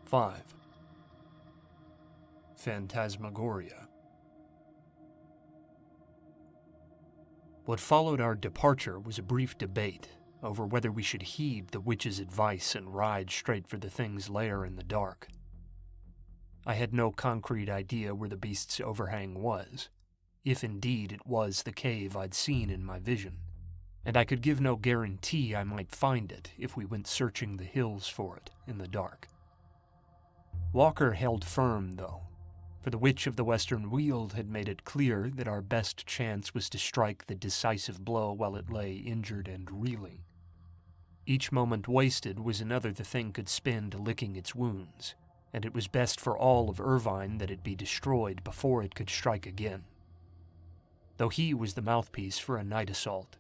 5. Phantasmagoria. What followed our departure was a brief debate over whether we should heed the witch's advice and ride straight for the thing's lair in the dark. I had no concrete idea where the beast's overhang was, if indeed it was the cave I'd seen in my vision, and I could give no guarantee I might find it if we went searching the hills for it in the dark. Walker held firm, though, for the Witch of the Western Weald had made it clear that our best chance was to strike the decisive blow while it lay injured and reeling. Each moment wasted was another the thing could spend licking its wounds, and it was best for all of Irvine that it be destroyed before it could strike again. Though he was the mouthpiece for a night assault,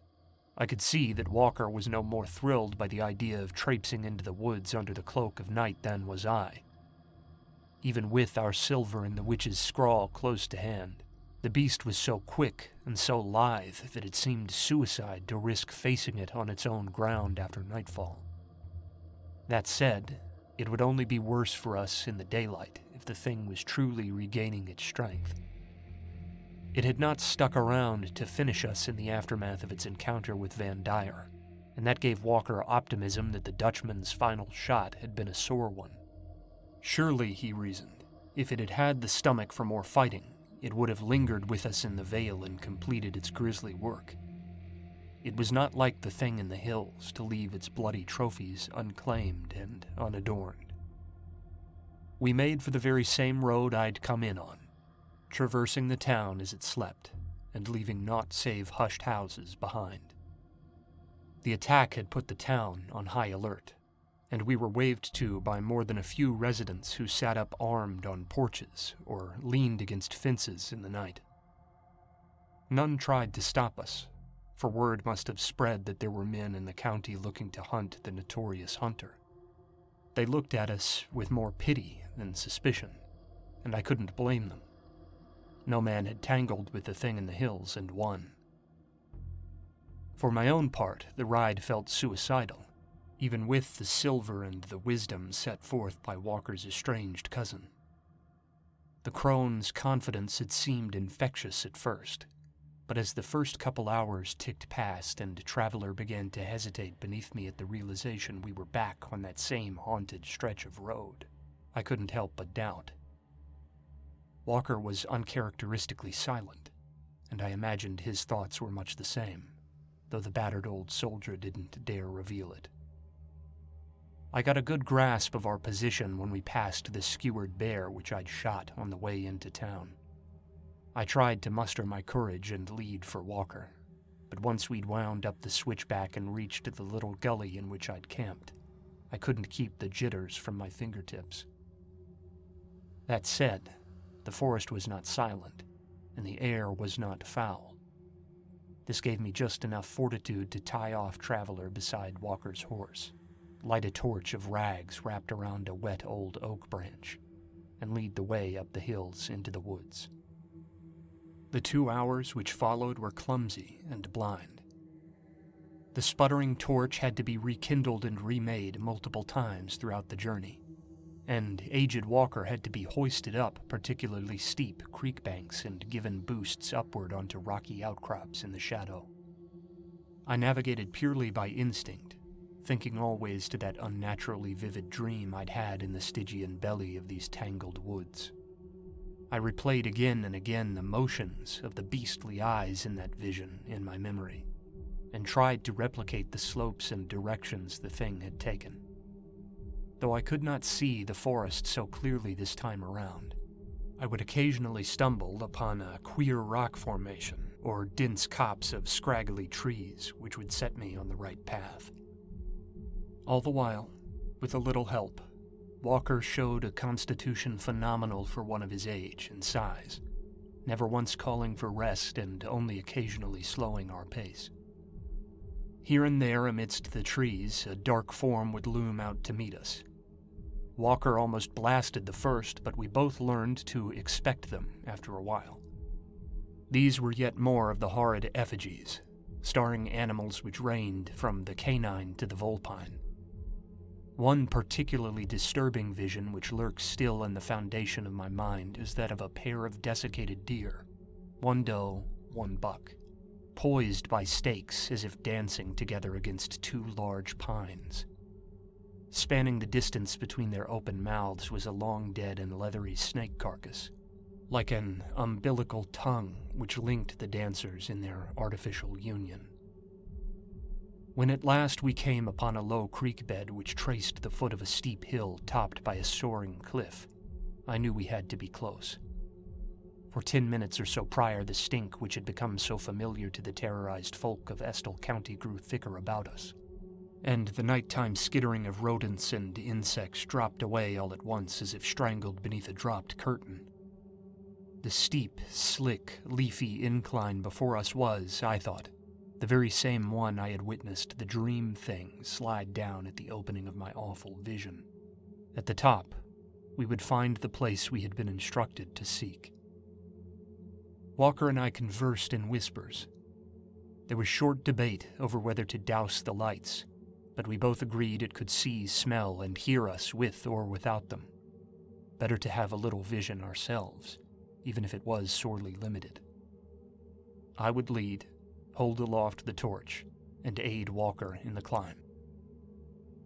I could see that Walker was no more thrilled by the idea of traipsing into the woods under the cloak of night than was I. Even with our silver in the witch's scrawl close to hand, the beast was so quick and so lithe that it seemed suicide to risk facing it on its own ground after nightfall. That said, it would only be worse for us in the daylight if the thing was truly regaining its strength. It had not stuck around to finish us in the aftermath of its encounter with Van Dyer, and that gave Walker optimism that the Dutchman's final shot had been a sore one. Surely, he reasoned, if it had had the stomach for more fighting, it would have lingered with us in the Vale and completed its grisly work. It was not like the thing in the hills to leave its bloody trophies unclaimed and unadorned. We made for the very same road I'd come in on, traversing the town as it slept, and leaving naught save hushed houses behind. The attack had put the town on high alert, and we were waved to by more than a few residents who sat up armed on porches or leaned against fences in the night. None tried to stop us, for word must have spread that there were men in the county looking to hunt the notorious hunter. They looked at us with more pity than suspicion, and I couldn't blame them. No man had tangled with the thing in the hills and won. For my own part, the ride felt suicidal, even with the silver and the wisdom set forth by Walker's estranged cousin. The crone's confidence had seemed infectious at first, but as the first couple hours ticked past and Traveler began to hesitate beneath me at the realization we were back on that same haunted stretch of road, I couldn't help but doubt. Walker was uncharacteristically silent, and I imagined his thoughts were much the same, though the battered old soldier didn't dare reveal it. I got a good grasp of our position when we passed the skewered bear which I'd shot on the way into town. I tried to muster my courage and lead for Walker, but once we'd wound up the switchback and reached the little gully in which I'd camped, I couldn't keep the jitters from my fingertips. That said, the forest was not silent, and the air was not foul. This gave me just enough fortitude to tie off Traveler beside Walker's horse, light a torch of rags wrapped around a wet old oak branch, and lead the way up the hills into the woods. The 2 hours which followed were clumsy and blind. The sputtering torch had to be rekindled and remade multiple times throughout the journey, and aged Walker had to be hoisted up particularly steep creek banks and given boosts upward onto rocky outcrops in the shadow. I navigated purely by instinct, thinking always to that unnaturally vivid dream I'd had in the Stygian belly of these tangled woods. I replayed again and again the motions of the beastly eyes in that vision in my memory, and tried to replicate the slopes and directions the thing had taken. Though I could not see the forest so clearly this time around, I would occasionally stumble upon a queer rock formation or dense copse of scraggly trees which would set me on the right path. All the while, with a little help, Walker showed a constitution phenomenal for one of his age and size, never once calling for rest and only occasionally slowing our pace. Here and there amidst the trees, a dark form would loom out to meet us. Walker almost blasted the first, but we both learned to expect them after a while. These were yet more of the horrid effigies, starring animals which reigned from the canine to the vulpine. One particularly disturbing vision which lurks still in the foundation of my mind is that of a pair of desiccated deer, one doe, one buck, poised by stakes as if dancing together against two large pines. Spanning the distance between their open mouths was a long dead and leathery snake carcass, like an umbilical tongue which linked the dancers in their artificial union. When at last we came upon a low creek bed which traced the foot of a steep hill topped by a soaring cliff, I knew we had to be close. For 10 minutes or so prior, the stink which had become so familiar to the terrorized folk of Estill County grew thicker about us, and the nighttime skittering of rodents and insects dropped away all at once as if strangled beneath a dropped curtain. The steep, slick, leafy incline before us was, I thought, the very same one I had witnessed the dream thing slide down at the opening of my awful vision. At the top, we would find the place we had been instructed to seek. Walker and I conversed in whispers. There was short debate over whether to douse the lights, but we both agreed it could see, smell, and hear us with or without them. Better to have a little vision ourselves, even if it was sorely limited. I would lead, hold aloft the torch, and aid Walker in the climb.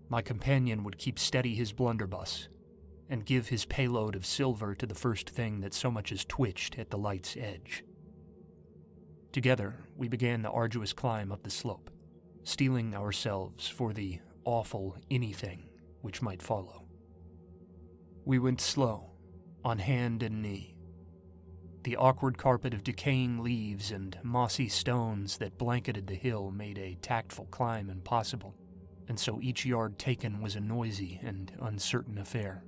My companion would keep steady his blunderbuss, and give his payload of silver to the first thing that so much as twitched at the light's edge. Together, we began the arduous climb up the slope, steeling ourselves for the awful anything which might follow. We went slow, on hand and knee. The awkward carpet of decaying leaves and mossy stones that blanketed the hill made a tactful climb impossible, and so each yard taken was a noisy and uncertain affair.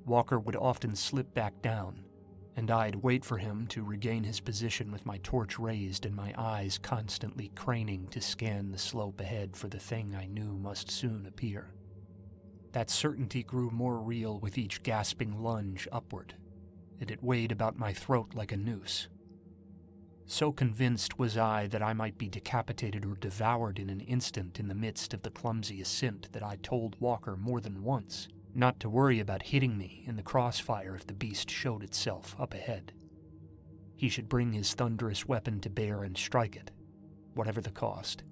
Walker would often slip back down, and I'd wait for him to regain his position with my torch raised and my eyes constantly craning to scan the slope ahead for the thing I knew must soon appear. That certainty grew more real with each gasping lunge upward, and it weighed about my throat like a noose. So convinced was I that I might be decapitated or devoured in an instant in the midst of the clumsy ascent that I told Walker more than once not to worry about hitting me in the crossfire if the beast showed itself up ahead. He should bring his thunderous weapon to bear and strike it, whatever the cost.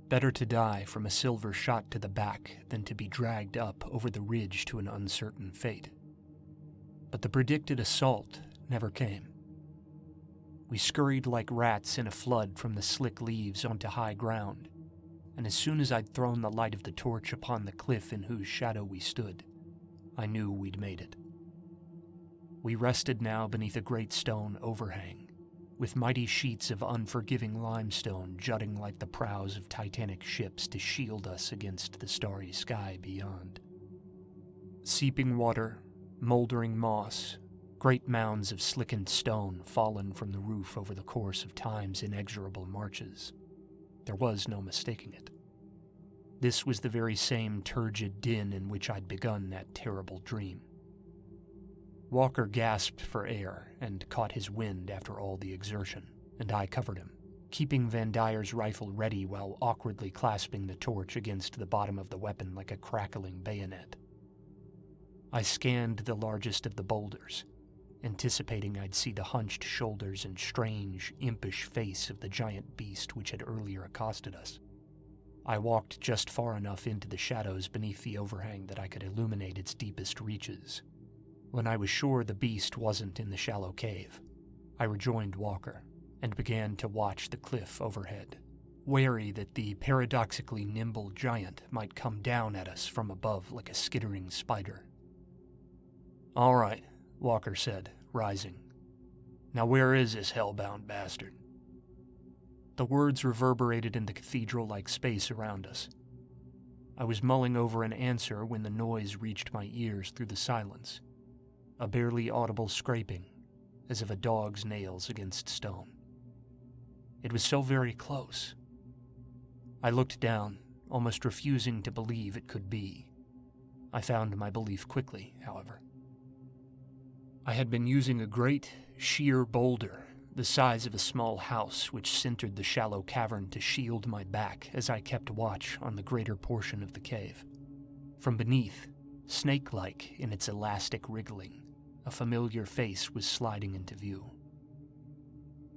Better to die from a silver shot to the back than to be dragged up over the ridge to an uncertain fate. But the predicted assault never came. We scurried like rats in a flood from the slick leaves onto high ground, and as soon as I'd thrown the light of the torch upon the cliff in whose shadow we stood, I knew we'd made it. We rested now beneath a great stone overhang, with mighty sheets of unforgiving limestone jutting like the prows of Titanic ships to shield us against the starry sky beyond. Seeping water, moldering moss, great mounds of slickened stone fallen from the roof over the course of time's inexorable marches. There was no mistaking it. This was the very same turgid din in which I'd begun that terrible dream. Walker gasped for air and caught his wind after all the exertion, and I covered him, keeping Van Dyer's rifle ready while awkwardly clasping the torch against the bottom of the weapon like a crackling bayonet. I scanned the largest of the boulders, anticipating I'd see the hunched shoulders and strange, impish face of the giant beast which had earlier accosted us. I walked just far enough into the shadows beneath the overhang that I could illuminate its deepest reaches. When I was sure the beast wasn't in the shallow cave, I rejoined Walker and began to watch the cliff overhead, wary that the paradoxically nimble giant might come down at us from above like a skittering spider. "All right," Walker said, rising. "Now where is this hell-bound bastard?" The words reverberated in the cathedral-like space around us. I was mulling over an answer when the noise reached my ears through the silence, a barely audible scraping, as of a dog's nails against stone. It was so very close. I looked down, almost refusing to believe it could be. I found my belief quickly, however. I had been using a great, sheer boulder, the size of a small house, which centered the shallow cavern to shield my back as I kept watch on the greater portion of the cave. From beneath, snake-like in its elastic wriggling, a familiar face was sliding into view.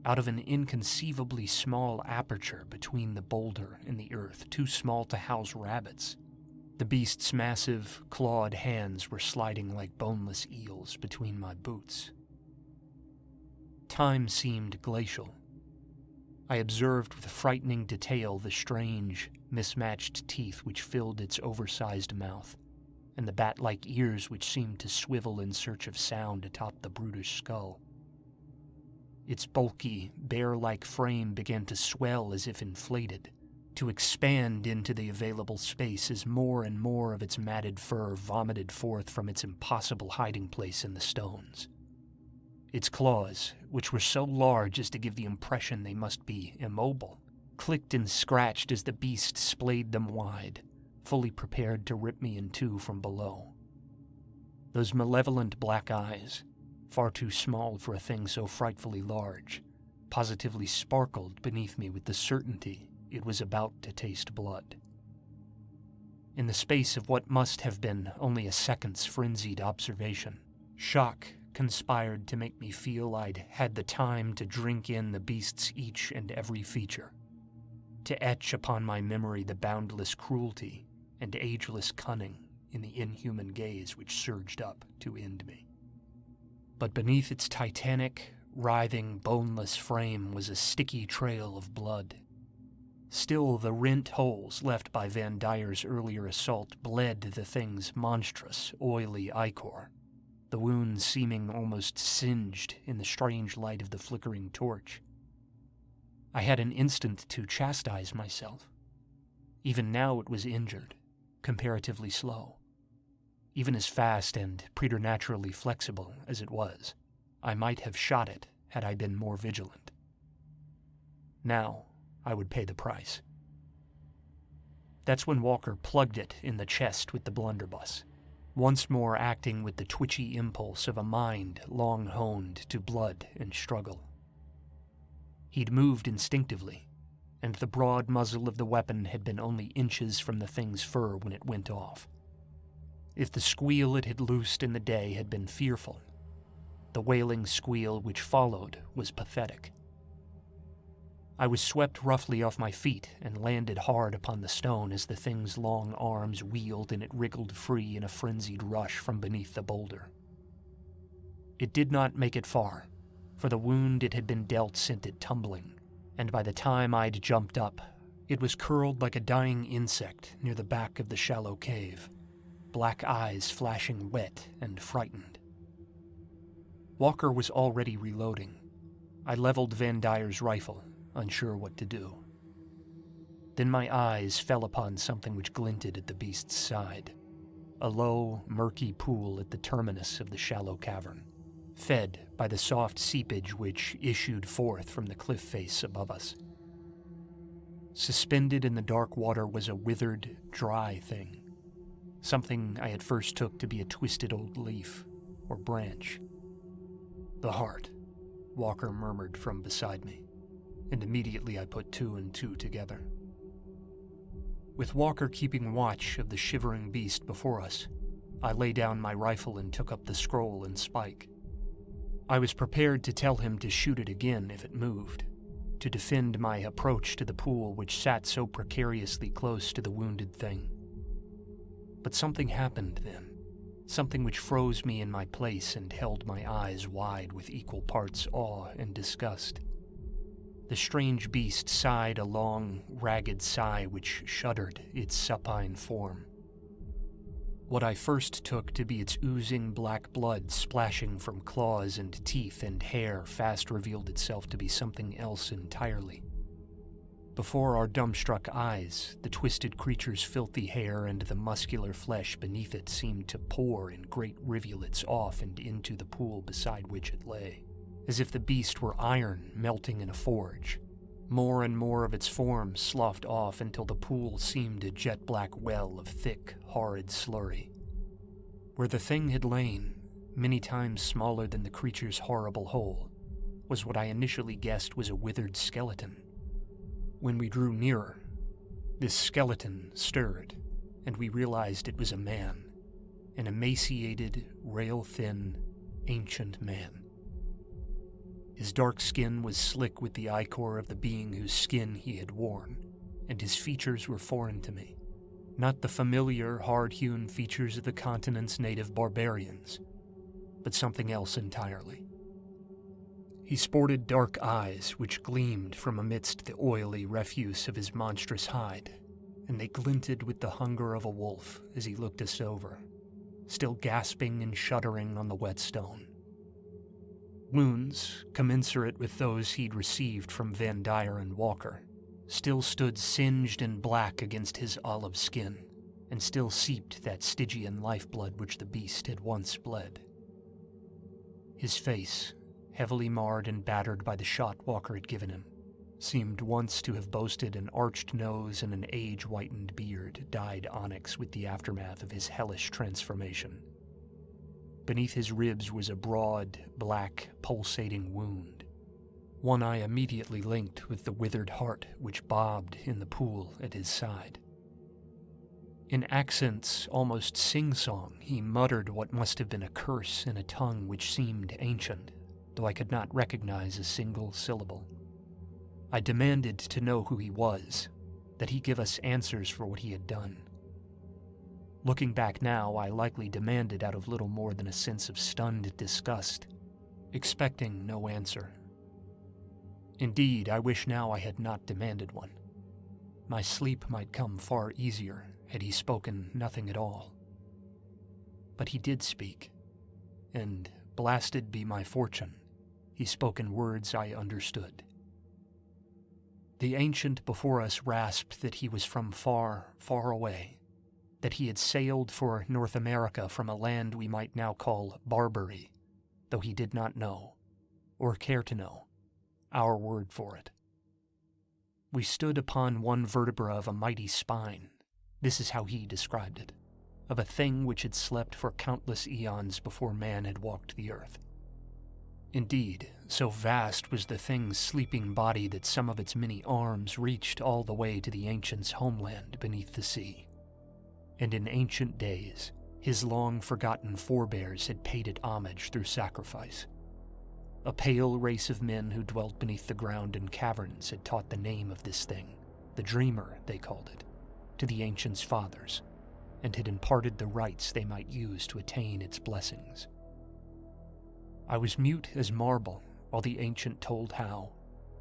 Out of an inconceivably small aperture between the boulder and the earth, too small to house rabbits, the beast's massive, clawed hands were sliding like boneless eels between my boots. Time seemed glacial. I observed with frightening detail the strange, mismatched teeth which filled its oversized mouth, and the bat-like ears which seemed to swivel in search of sound atop the brutish skull. Its bulky, bear-like frame began to swell as if inflated, to expand into the available space as more and more of its matted fur vomited forth from its impossible hiding place in the stones. Its claws, which were so large as to give the impression they must be immobile, clicked and scratched as the beast splayed them wide, fully prepared to rip me in two from below. Those malevolent black eyes, far too small for a thing so frightfully large, positively sparkled beneath me with the certainty it was about to taste blood. In the space of what must have been only a second's frenzied observation, shock conspired to make me feel I'd had the time to drink in the beast's each and every feature, to etch upon my memory the boundless cruelty and ageless cunning in the inhuman gaze which surged up to end me. But beneath its titanic, writhing, boneless frame was a sticky trail of blood. Still, the rent holes left by Van Dyer's earlier assault bled the thing's monstrous, oily ichor, the wounds seeming almost singed in the strange light of the flickering torch. I had an instant to chastise myself. Even now it was injured, comparatively slow. Even as fast and preternaturally flexible as it was, I might have shot it had I been more vigilant. Now, I would pay the price. That's when Walker plugged it in the chest with the blunderbuss, once more acting with the twitchy impulse of a mind long honed to blood and struggle. He'd moved instinctively, and the broad muzzle of the weapon had been only inches from the thing's fur when it went off. If the squeal it had loosed in the day had been fearful, the wailing squeal which followed was pathetic. I was swept roughly off my feet and landed hard upon the stone as the thing's long arms wheeled and it wriggled free in a frenzied rush from beneath the boulder. It did not make it far, for the wound it had been dealt sent it tumbling, and by the time I'd jumped up, it was curled like a dying insect near the back of the shallow cave, black eyes flashing wet and frightened. Walker was already reloading. I leveled Van Dyer's rifle, unsure what to do. Then my eyes fell upon something which glinted at the beast's side, a low, murky pool at the terminus of the shallow cavern, fed by the soft seepage which issued forth from the cliff face above us. Suspended in the dark water was a withered, dry thing, something I at first took to be a twisted old leaf or branch. "The heart," Walker murmured from beside me, and immediately I put two and two together. With Walker keeping watch of the shivering beast before us, I lay down my rifle and took up the scroll and spike. I was prepared to tell him to shoot it again if it moved, to defend my approach to the pool which sat so precariously close to the wounded thing. But something happened then, something which froze me in my place and held my eyes wide with equal parts awe and disgust. The strange beast sighed a long, ragged sigh which shuddered its supine form. What I first took to be its oozing black blood splashing from claws and teeth and hair fast revealed itself to be something else entirely. Before our dumbstruck eyes, the twisted creature's filthy hair and the muscular flesh beneath it seemed to pour in great rivulets off and into the pool beside which it lay, as if the beast were iron melting in a forge. More and more of its form sloughed off until the pool seemed a jet-black well of thick, horrid slurry. Where the thing had lain, many times smaller than the creature's horrible hole, was what I initially guessed was a withered skeleton. When we drew nearer, this skeleton stirred, and we realized it was a man, an emaciated, rail-thin, ancient man. His dark skin was slick with the ichor of the being whose skin he had worn, and his features were foreign to me. Not the familiar, hard-hewn features of the continent's native barbarians, but something else entirely. He sported dark eyes which gleamed from amidst the oily refuse of his monstrous hide, and they glinted with the hunger of a wolf as he looked us over, still gasping and shuddering on the wet stone. Wounds, commensurate with those he'd received from Van Dyer and Walker, still stood singed and black against his olive skin, and still seeped that Stygian lifeblood which the beast had once bled. His face, heavily marred and battered by the shot Walker had given him, seemed once to have boasted an arched nose and an age-whitened beard dyed onyx with the aftermath of his hellish transformation. Beneath his ribs was a broad, black, pulsating wound, one I immediately linked with the withered heart which bobbed in the pool at his side. In accents almost sing-song, he muttered what must have been a curse in a tongue which seemed ancient, though I could not recognize a single syllable. I demanded to know who he was, that he give us answers for what he had done. Looking back now, I likely demanded out of little more than a sense of stunned disgust, expecting no answer. Indeed, I wish now I had not demanded one. My sleep might come far easier had he spoken nothing at all. But he did speak, and, blasted be my fortune, he spoke in words I understood. The ancient before us rasped that he was from far, far away, that he had sailed for North America from a land we might now call Barbary, though he did not know, or care to know, our word for it. We stood upon one vertebra of a mighty spine, this is how he described it, of a thing which had slept for countless eons before man had walked the earth. Indeed, so vast was the thing's sleeping body that some of its many arms reached all the way to the ancient's homeland beneath the sea. And in ancient days, his long-forgotten forebears had paid it homage through sacrifice. A pale race of men who dwelt beneath the ground in caverns had taught the name of this thing, the Dreamer, they called it, to the ancient's fathers, and had imparted the rites they might use to attain its blessings. I was mute as marble while the ancient told how,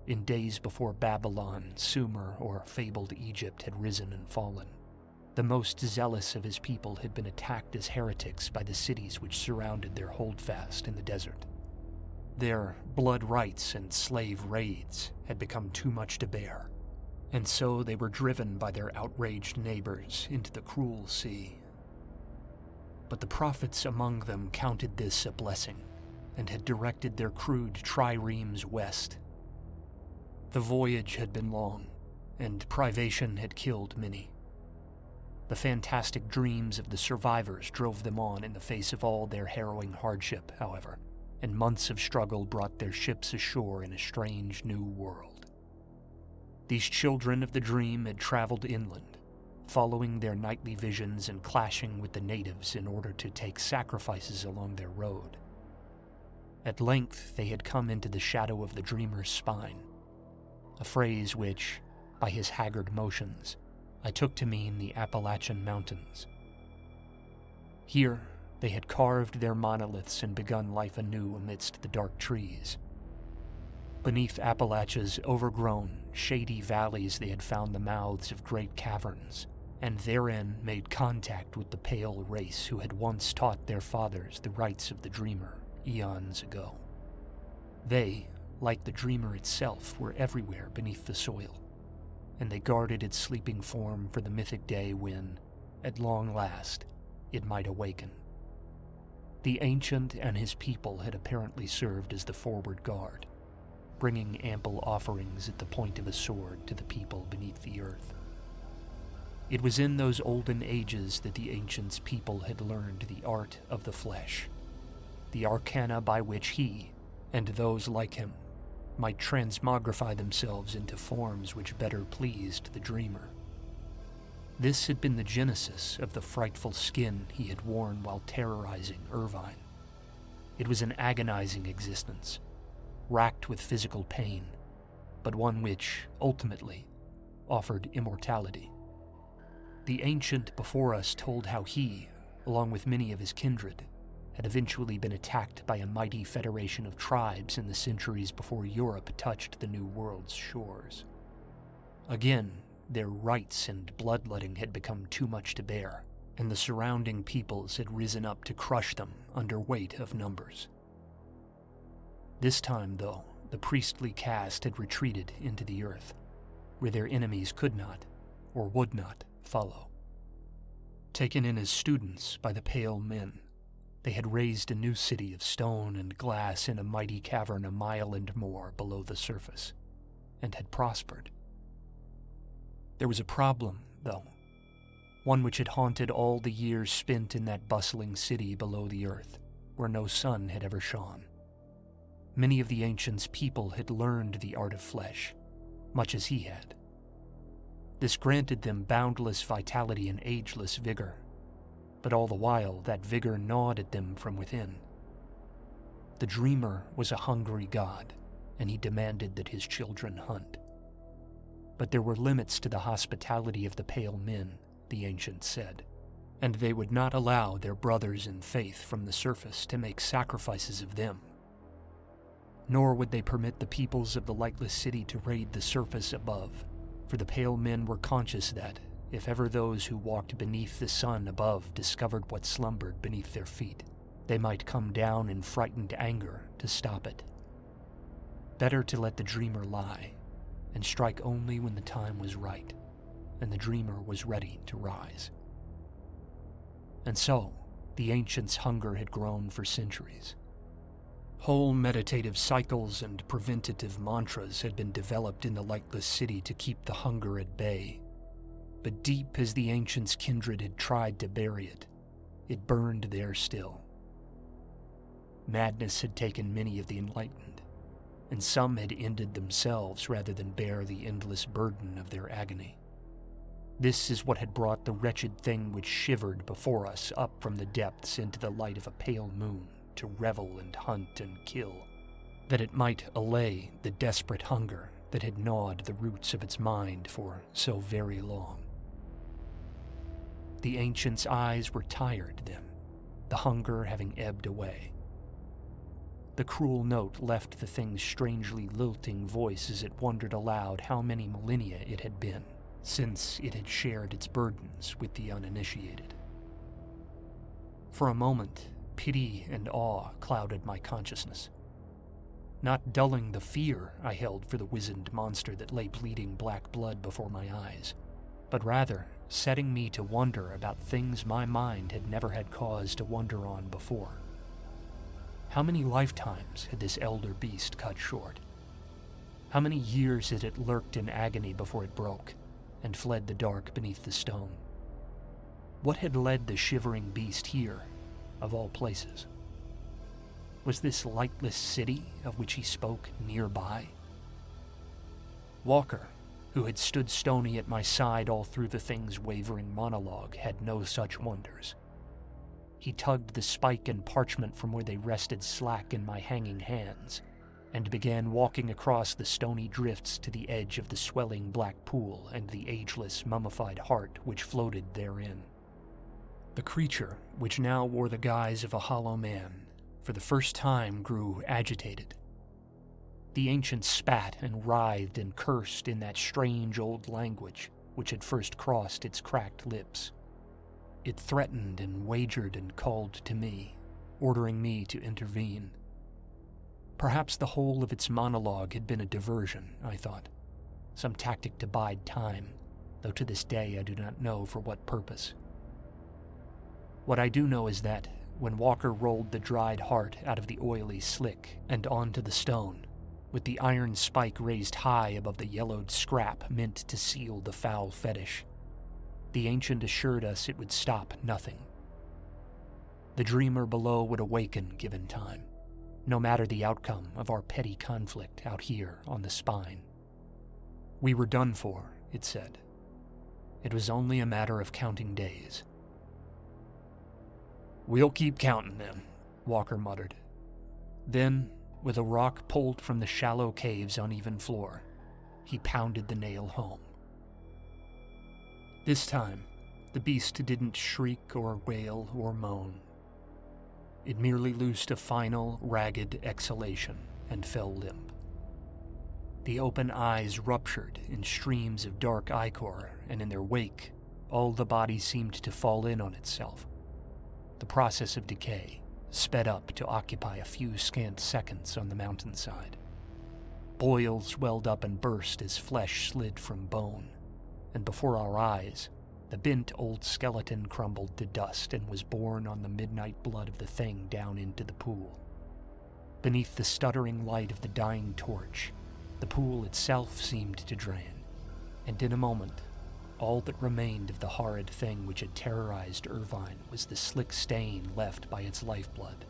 in days before Babylon, Sumer, or fabled Egypt had risen and fallen, the most zealous of his people had been attacked as heretics by the cities which surrounded their holdfast in the desert. Their blood rites and slave raids had become too much to bear, and so they were driven by their outraged neighbors into the cruel sea. But the prophets among them counted this a blessing, and had directed their crude triremes west. The voyage had been long, and privation had killed many. The fantastic dreams of the survivors drove them on in the face of all their harrowing hardship, however, and months of struggle brought their ships ashore in a strange new world. These children of the dream had traveled inland, following their nightly visions and clashing with the natives in order to take sacrifices along their road. At length they had come into the shadow of the dreamer's spine, a phrase which, by his haggard motions, I took to mean the Appalachian Mountains. Here they had carved their monoliths and begun life anew amidst the dark trees. Beneath Appalachia's overgrown, shady valleys they had found the mouths of great caverns, and therein made contact with the pale race who had once taught their fathers the rites of the dreamer eons ago. They, like the dreamer itself, were everywhere beneath the soil, and they guarded its sleeping form for the mythic day when, at long last, it might awaken. The ancient and his people had apparently served as the forward guard, bringing ample offerings at the point of a sword to the people beneath the earth. It was in those olden ages that the ancients' people had learned the art of the flesh, the arcana by which he, and those like him, might transmogrify themselves into forms which better pleased the dreamer. This had been the genesis of the frightful skin he had worn while terrorizing Irvine. It was an agonizing existence, racked with physical pain, but one which, ultimately, offered immortality. The ancient before us told how he, along with many of his kindred, had eventually been attacked by a mighty federation of tribes in the centuries before Europe touched the New World's shores. Again, their rites and bloodletting had become too much to bear, and the surrounding peoples had risen up to crush them under weight of numbers. This time, though, the priestly caste had retreated into the earth, where their enemies could not, or would not, follow. Taken in as students by the Pale Men, they had raised a new city of stone and glass in a mighty cavern a mile and more below the surface, and had prospered. There was a problem, though, one which had haunted all the years spent in that bustling city below the earth, where no sun had ever shone. Many of the ancients' people had learned the art of flesh, much as he had. This granted them boundless vitality and ageless vigor, but all the while that vigor gnawed at them from within. The dreamer was a hungry god, and he demanded that his children hunt. But there were limits to the hospitality of the Pale Men, the ancients said, and they would not allow their brothers in faith from the surface to make sacrifices of them. Nor would they permit the peoples of the lightless city to raid the surface above, for the Pale Men were conscious that, if ever those who walked beneath the sun above discovered what slumbered beneath their feet, they might come down in frightened anger to stop it. Better to let the dreamer lie, and strike only when the time was right, and the dreamer was ready to rise. And so, the ancients' hunger had grown for centuries. Whole meditative cycles and preventative mantras had been developed in the lightless city to keep the hunger at bay. But deep as the ancients' kindred had tried to bury it, it burned there still. Madness had taken many of the enlightened, and some had ended themselves rather than bear the endless burden of their agony. This is what had brought the wretched thing which shivered before us up from the depths into the light of a pale moon to revel and hunt and kill, that it might allay the desperate hunger that had gnawed the roots of its mind for so very long. The ancients' eyes were tired then, the hunger having ebbed away. The cruel note left the thing's strangely lilting voice as it wondered aloud how many millennia it had been since it had shared its burdens with the uninitiated. For a moment, pity and awe clouded my consciousness, not dulling the fear I held for the wizened monster that lay bleeding black blood before my eyes, but rather setting me to wonder about things my mind had never had cause to wonder on before. How many lifetimes had this elder beast cut short? How many years had it lurked in agony before it broke and fled the dark beneath the stone? What had led the shivering beast here, of all places? Was this lightless city of which he spoke nearby? Walker, who had stood stony at my side all through the thing's wavering monologue, had no such wonders. He tugged the spike and parchment from where they rested slack in my hanging hands, and began walking across the stony drifts to the edge of the swelling black pool and the ageless mummified heart which floated therein. The creature, which now wore the guise of a hollow man, for the first time grew agitated. The ancient spat and writhed and cursed in that strange old language which had first crossed its cracked lips. It threatened and wagered and called to me, ordering me to intervene. Perhaps the whole of its monologue had been a diversion, I thought, some tactic to bide time, though to this day I do not know for what purpose. What I do know is that, when Walker rolled the dried heart out of the oily slick and onto the stone, with the iron spike raised high above the yellowed scrap meant to seal the foul fetish, the ancient assured us it would stop nothing. The dreamer below would awaken given time, no matter the outcome of our petty conflict out here on the spine. We were done for, it said. It was only a matter of counting days. "We'll keep counting them," Walker muttered. Then, with a rock pulled from the shallow cave's uneven floor, he pounded the nail home. This time, the beast didn't shriek or wail or moan. It merely loosed a final, ragged exhalation and fell limp. The open eyes ruptured in streams of dark ichor, and in their wake, all the body seemed to fall in on itself. The process of decay sped up to occupy a few scant seconds on the mountainside. Boils welled up and burst as flesh slid from bone, and before our eyes, the bent old skeleton crumbled to dust and was borne on the midnight blood of the thing down into the pool. Beneath the stuttering light of the dying torch, the pool itself seemed to drain, and in a moment, all that remained of the horrid thing which had terrorized Irvine was the slick stain left by its lifeblood,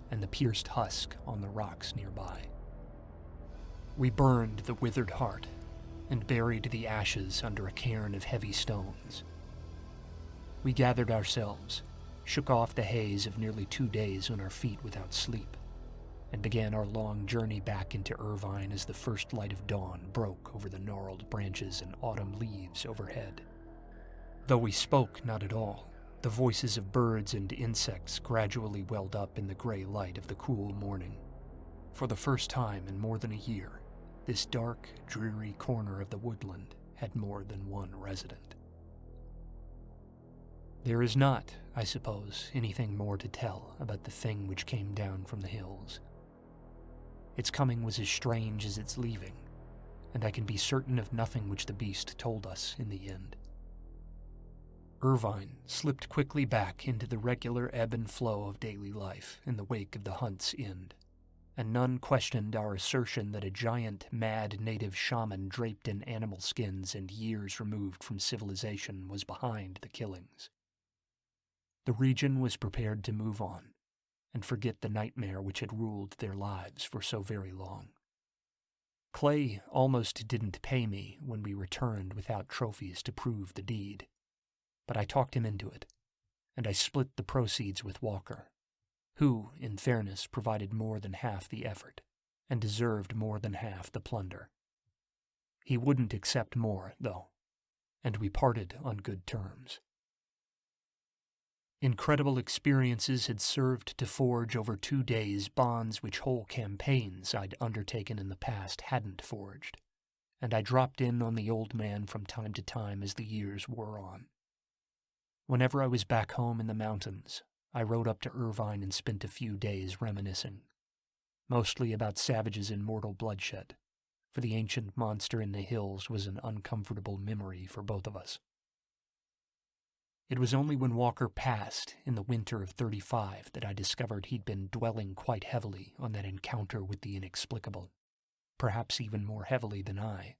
and the pierced husk on the rocks nearby. We burned the withered heart, and buried the ashes under a cairn of heavy stones. We gathered ourselves, shook off the haze of nearly 2 days on our feet without sleep, and began our long journey back into Irvine as the first light of dawn broke over the gnarled branches and autumn leaves overhead. Though we spoke not at all, the voices of birds and insects gradually welled up in the gray light of the cool morning. For the first time in more than a year, this dark, dreary corner of the woodland had more than one resident. There is not, I suppose, anything more to tell about the thing which came down from the hills. Its coming was as strange as its leaving, and I can be certain of nothing which the beast told us in the end. Irvine slipped quickly back into the regular ebb and flow of daily life in the wake of the hunt's end, and none questioned our assertion that a giant, mad native shaman draped in animal skins and years removed from civilization was behind the killings. The region was prepared to move on, and forget the nightmare which had ruled their lives for so very long. Clay almost didn't pay me when we returned without trophies to prove the deed, but I talked him into it, and I split the proceeds with Walker, who, in fairness, provided more than half the effort, and deserved more than half the plunder. He wouldn't accept more, though, and we parted on good terms. Incredible experiences had served to forge over 2 days bonds which whole campaigns I'd undertaken in the past hadn't forged, and I dropped in on the old man from time to time as the years wore on. Whenever I was back home in the mountains, I rode up to Irvine and spent a few days reminiscing, mostly about savages and mortal bloodshed, for the ancient monster in the hills was an uncomfortable memory for both of us. It was only when Walker passed in the winter of '35 that I discovered he'd been dwelling quite heavily on that encounter with the inexplicable, perhaps even more heavily than I.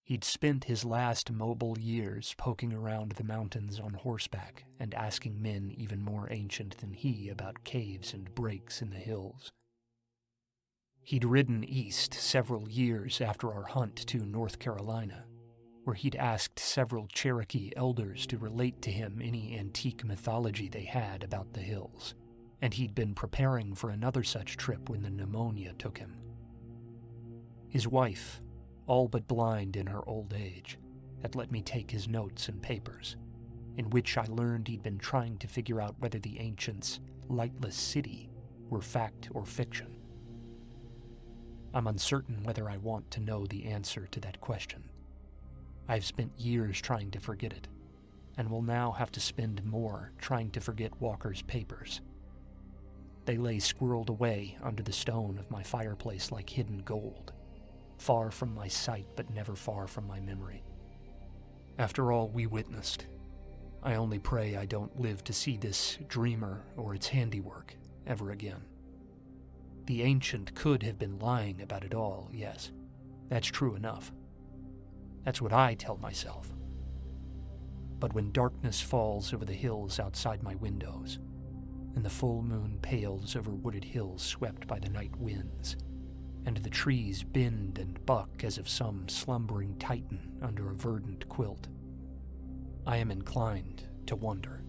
He'd spent his last mobile years poking around the mountains on horseback and asking men even more ancient than he about caves and breaks in the hills. He'd ridden east several years after our hunt to North Carolina, where he'd asked several Cherokee elders to relate to him any antique mythology they had about the hills, and he'd been preparing for another such trip when the pneumonia took him. His wife, all but blind in her old age, had let me take his notes and papers, in which I learned he'd been trying to figure out whether the ancients' lightless city were fact or fiction. I'm uncertain whether I want to know the answer to that question. I've spent years trying to forget it, and will now have to spend more trying to forget Walker's papers. They lay squirreled away under the stone of my fireplace like hidden gold, far from my sight but never far from my memory. After all we witnessed, I only pray I don't live to see this dreamer or its handiwork ever again. The ancient could have been lying about it all, yes, that's true enough. That's what I tell myself. But when darkness falls over the hills outside my windows, and the full moon pales over wooded hills swept by the night winds, and the trees bend and buck as of some slumbering titan under a verdant quilt, I am inclined to wonder.